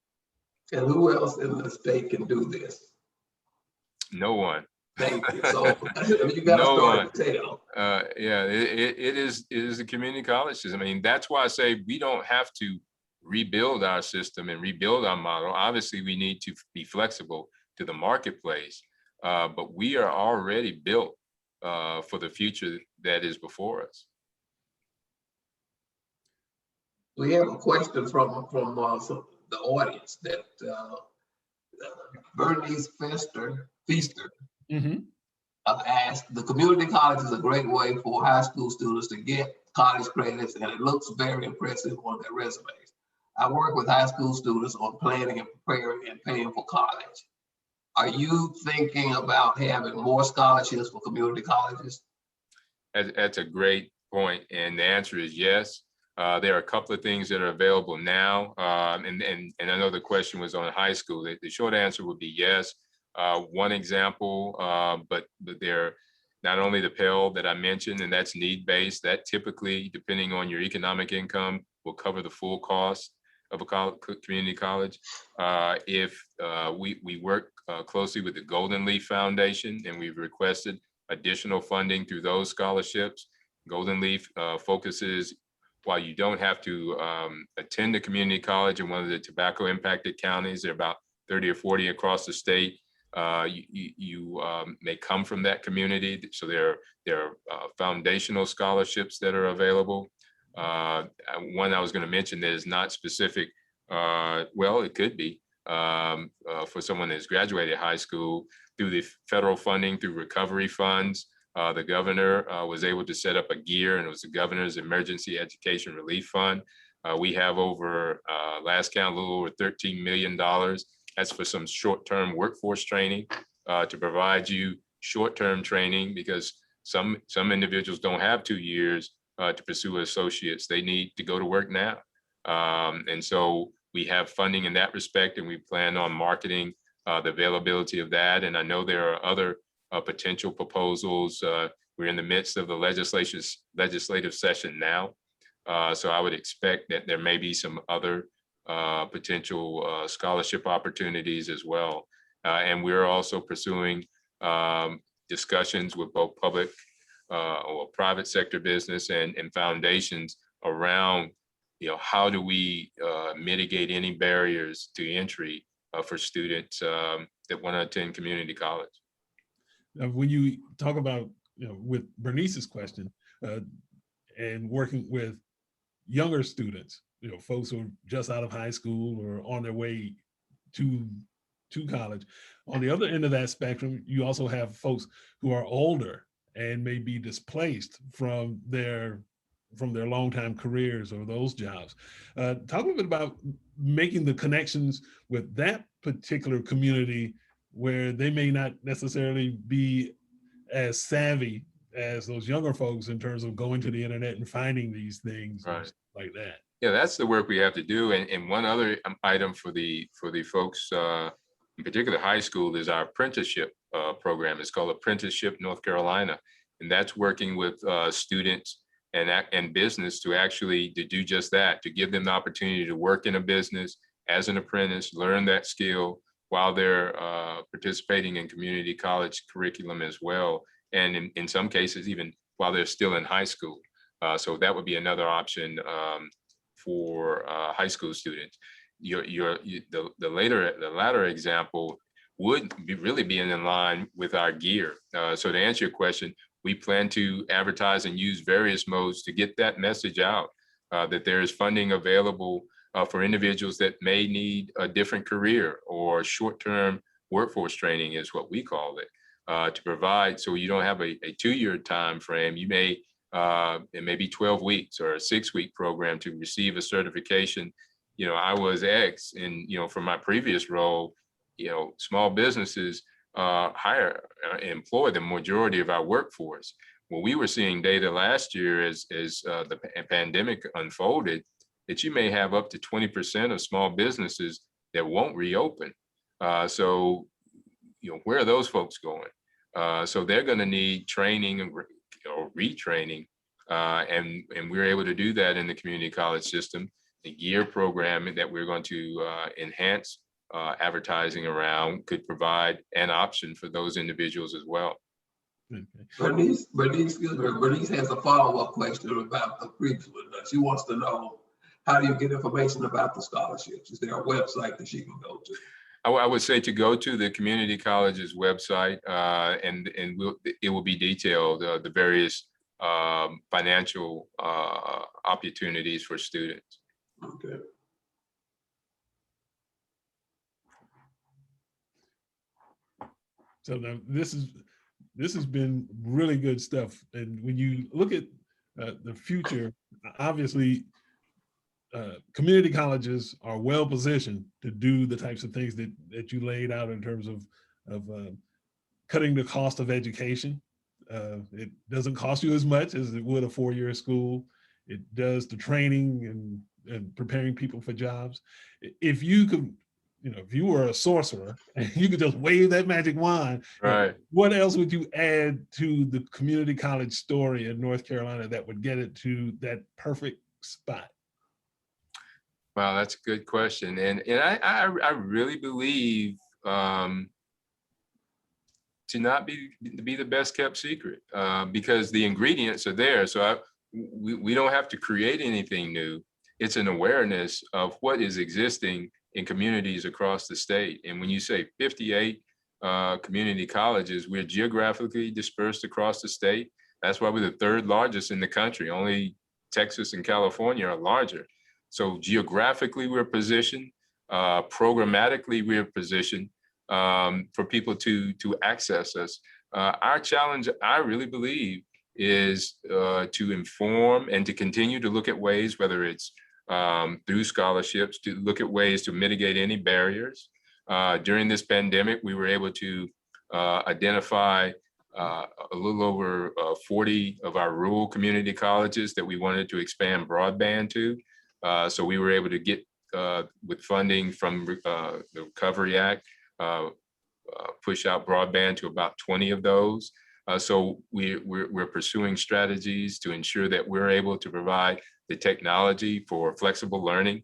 And who else in the state can do this? No one. Thank you. So you got to start to tell. Yeah, it is the community college system. I mean, that's why I say we don't have to rebuild our system and rebuild our model. Obviously, we need to be flexible to the marketplace, but we are already built for the future that is before us. We have a question from the audience that Bernice Feaster asked, the community college is a great way for high school students to get college credits, and it looks very impressive on their resumes. I work with high school students on planning and preparing and paying for college. Are you thinking about having more scholarships for community colleges? That's a great point, and the answer is yes. There are a couple of things that are available now, and I know the question was on high school. The short answer would be yes. One example, but they're not only the Pell that I mentioned, and that's need-based. That typically, depending on your economic income, will cover the full cost of a community college. If we work closely with the Golden Leaf Foundation, and we've requested additional funding through those scholarships. Golden Leaf focuses, while you don't have to attend a community college in one of the tobacco impacted counties, there are about 30 or 40 across the state, you may come from that community. So there are foundational scholarships that are available. One I was going to mention that is not specific, well, it could be for someone that's graduated high school through the federal funding, through recovery funds. The governor was able to set up a GEAR, and it was the Governor's Emergency Education Relief Fund. We have over, last count, a little over $13 million. That's for some short-term workforce training to provide you short-term training, because some individuals don't have 2 years to pursue associates. They need to go to work now. And so we have funding in that respect, and we plan on marketing the availability of that. And I know there are other potential proposals. We're in the midst of the legislative session now. So I would expect that there may be some other potential scholarship opportunities as well. And we're also pursuing discussions with both public or private sector business and foundations around, how do we mitigate any barriers to entry for students that want to attend community college. Now, when you talk about, with Bernice's question and working with younger students, folks who are just out of high school or on their way to college, on the other end of that spectrum, you also have folks who are older and may be displaced from their longtime careers or those jobs. Talk a little bit about making the connections with that particular community where they may not necessarily be as savvy as those younger folks in terms of going to the internet and finding these things, right, like that. Yeah, that's the work we have to do. And one other item for the folks, in particular high school, is our apprenticeship program. It's called Apprenticeship North Carolina. And that's working with students and business to do just that, to give them the opportunity to work in a business as an apprentice, learn that skill while they're participating in community college curriculum as well. And in some cases, even while they're still in high school. So that would be another option for high school students. The latter example would really be in line with our GEAR. So to answer your question, we plan to advertise and use various modes to get that message out, that there is funding available for individuals that may need a different career or short-term workforce training is what we call it, to provide, so you don't have a 2-year time frame. You may, it may be 12 weeks or a 6-week program to receive a certification. I was X, and from my previous role, small businesses employ the majority of our workforce. Well, we were seeing data last year as the pandemic unfolded, that you may have up to 20% of small businesses that won't reopen. So, where are those folks going? So they're going to need training or retraining, and we're able to do that in the community college system. The GEAR program that we're going to enhance advertising around could provide an option for those individuals as well. Bernice has a follow-up question about the previous one. She wants to know, how do you get information about the scholarships? Is there a website that she can go to? I would say to go to the community college's website, and it will be detailed, the various financial opportunities for students. Okay. So now this has been really good stuff. And when you look at the future, obviously, community colleges are well positioned to do the types of things that you laid out in terms of cutting the cost of education. It doesn't cost you as much as it would a four-year school. It does the training and preparing people for jobs. If you could, if you were a sorcerer and you could just wave that magic wand, Right. what else would you add to the community college story in North Carolina that would get it to that perfect spot? Wow, that's a good question. And I really believe to not be the best kept secret, because the ingredients are there. So we don't have to create anything new. It's an awareness of what is existing in communities across the state. And when you say 58 community colleges, we're geographically dispersed across the state. That's why we're the third largest in the country. Only Texas and California are larger. So geographically, we're positioned. Programmatically, we're positioned for people to access us. Our challenge, I really believe, is to inform and to continue to look at ways, whether it's through scholarships, to look at ways to mitigate any barriers. During this pandemic, we were able to identify a little over 40 of our rural community colleges that we wanted to expand broadband to. So we were able to get, with funding from the Recovery Act, push out broadband to about 20 of those. So we're pursuing strategies to ensure that we're able to provide the technology for flexible learning.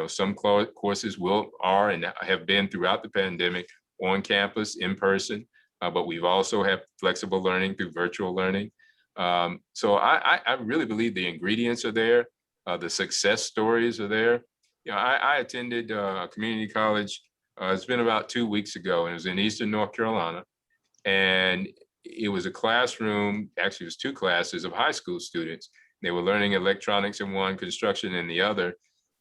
Some courses are and have been throughout the pandemic on campus, in person, but we've also had flexible learning through virtual learning. So I really believe the ingredients are there. The success stories are there. I attended a community college. It's been about 2 weeks ago, and it was in Eastern North Carolina. And it was a classroom, actually it was two classes of high school students. They were learning electronics in one, construction in the other.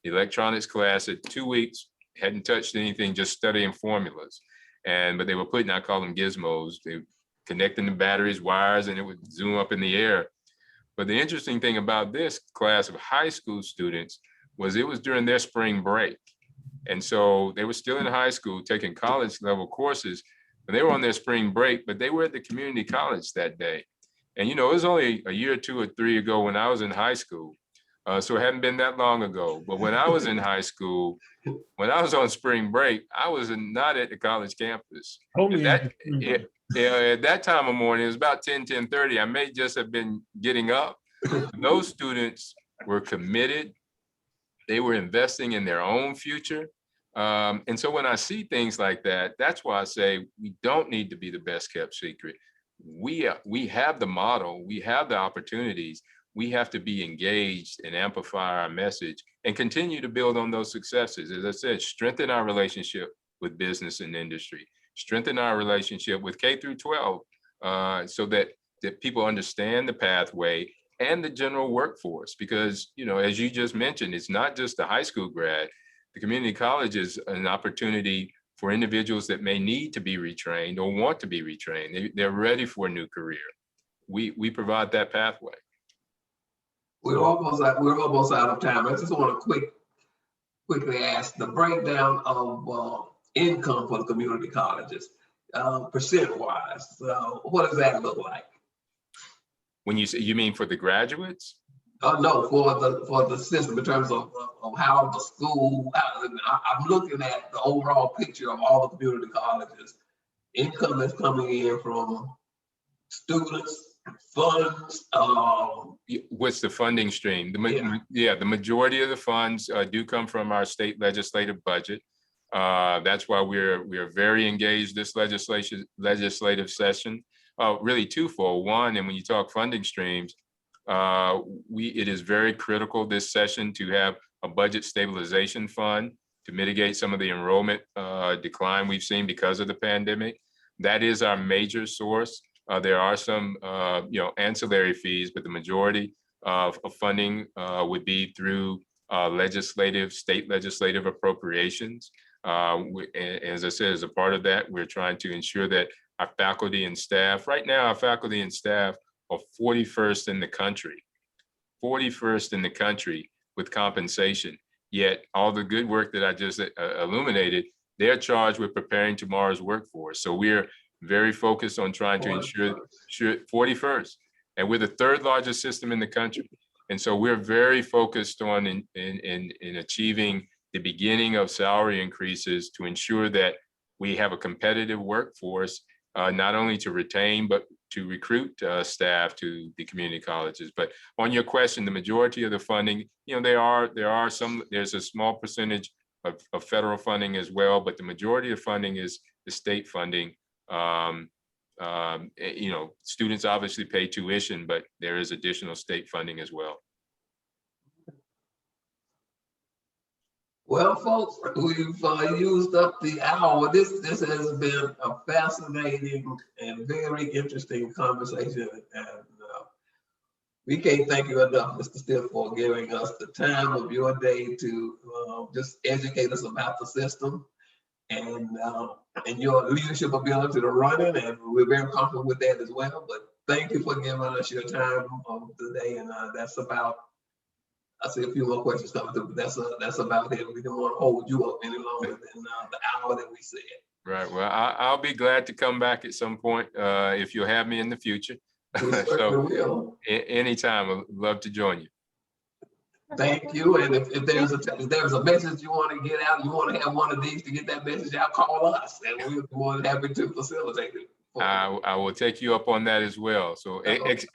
The electronics class at 2 weeks hadn't touched anything, just studying formulas. But they were putting, I call them gizmos, they connecting the batteries, wires, and it would zoom up in the air. But the interesting thing about this class of high school students was it was during their spring break. And so they were still in high school taking college level courses, and they were on their spring break, but they were at the community college that day. And it was only a year or 2 or 3 ago when I was in high school. So it hadn't been that long ago. But when I was in high school, when I was on spring break, I was not at the college campus. At that time of morning, it was about 10:30. I may just have been getting up. Those students were committed. They were investing in their own future. And so when I see things like that, that's why I say we don't need to be the best kept secret. We have the model, we have the opportunities. We have to be engaged and amplify our message and continue to build on those successes. As I said, strengthen our relationship with business and industry, strengthen our relationship with K through 12, so that people understand the pathway and the general workforce. Because, as you just mentioned, it's not just the high school grad. The community college is an opportunity for individuals that may need to be retrained or want to be retrained. They're ready for a new career. We provide that pathway. We're almost out of time. I just want to quickly ask the breakdown of income for the community colleges, percent-wise. What does that look like? When you mean for the graduates? No, for the system in terms of how the school. I'm looking at the overall picture of all the community colleges. Income that's coming in from students, funds. What's the funding stream? The majority of the funds do come from our state legislative budget. That's why we're very engaged this legislative session. Really twofold. One, and when you talk funding streams, it is very critical this session to have a budget stabilization fund to mitigate some of the enrollment decline we've seen because of the pandemic. That is our major source. There are some ancillary fees, but the majority of funding would be through state legislative appropriations. As I said, as a part of that, we're trying to ensure that our faculty and staff, right now, our faculty and staff are 41st in the country, 41st in the country with compensation. Yet all the good work that I just illuminated, they're charged with preparing tomorrow's workforce. So we're very focused on trying to ensure 41st, and we're the third largest system in the country. And so we're very focused on in achieving the beginning of salary increases to ensure that we have a competitive workforce, not only to retain, but to recruit staff to the community colleges. But on your question, the majority of the funding, there's a small percentage of federal funding as well, but the majority of funding is the state funding. Students obviously pay tuition, but there is additional state funding as well. Well, folks, we've used up the hour. This has been a fascinating and very interesting conversation, and we can't thank you enough, Mr. Stith, for giving us the time of your day to just educate us about the system and your leadership ability to run it, and we're very comfortable with that as well. But thank you for giving us your time of the day, and that's about. I see a few more questions coming through, but that's about it. We don't want to hold you up any longer than the hour that we said. Right. Well, I'll be glad to come back at some point if you'll have me in the future. We certainly will. Anytime, I'd love to join you. Thank you. And if there's a message you want to get out, you want to have one of these to get that message out, call us, and we'll be more than happy to facilitate it. I will take you up on that as well. So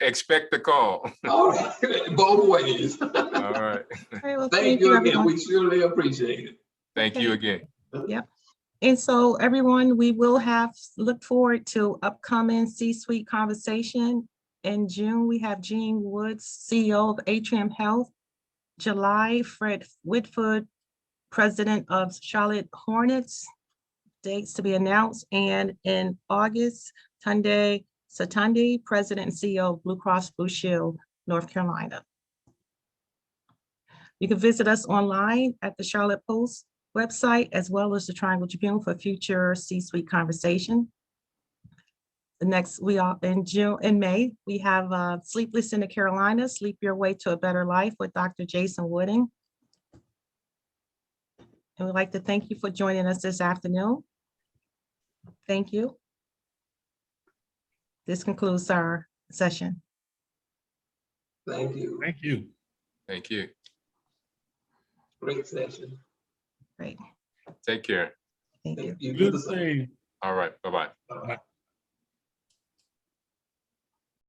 expect the call. All right, both ways. All right. Well, Thank you again. everyone. We surely appreciate it. Thank you again. Yep. And so everyone, we will look forward to upcoming C-suite conversation. In June, we have Jean Woods, CEO of Atrium Health. July, Fred Whitford, President of Charlotte Hornets. Dates to be announced. And in August, Tunde Satandi, President and CEO of Blue Cross Blue Shield, North Carolina. You can visit us online at the Charlotte Post website, as well as the Triangle Tribune for future C-suite conversation. The next, we are in May, we have Sleepless in the Carolinas, Sleep Your Way to a Better Life with Dr. Jason Wooding. And we'd like to thank you for joining us this afternoon. Thank you. This concludes our session. Thank you. Thank you. Thank you. Great session. Great. Take care. Thank you. You Do do the the same. same. All right. Bye-bye. Bye-bye.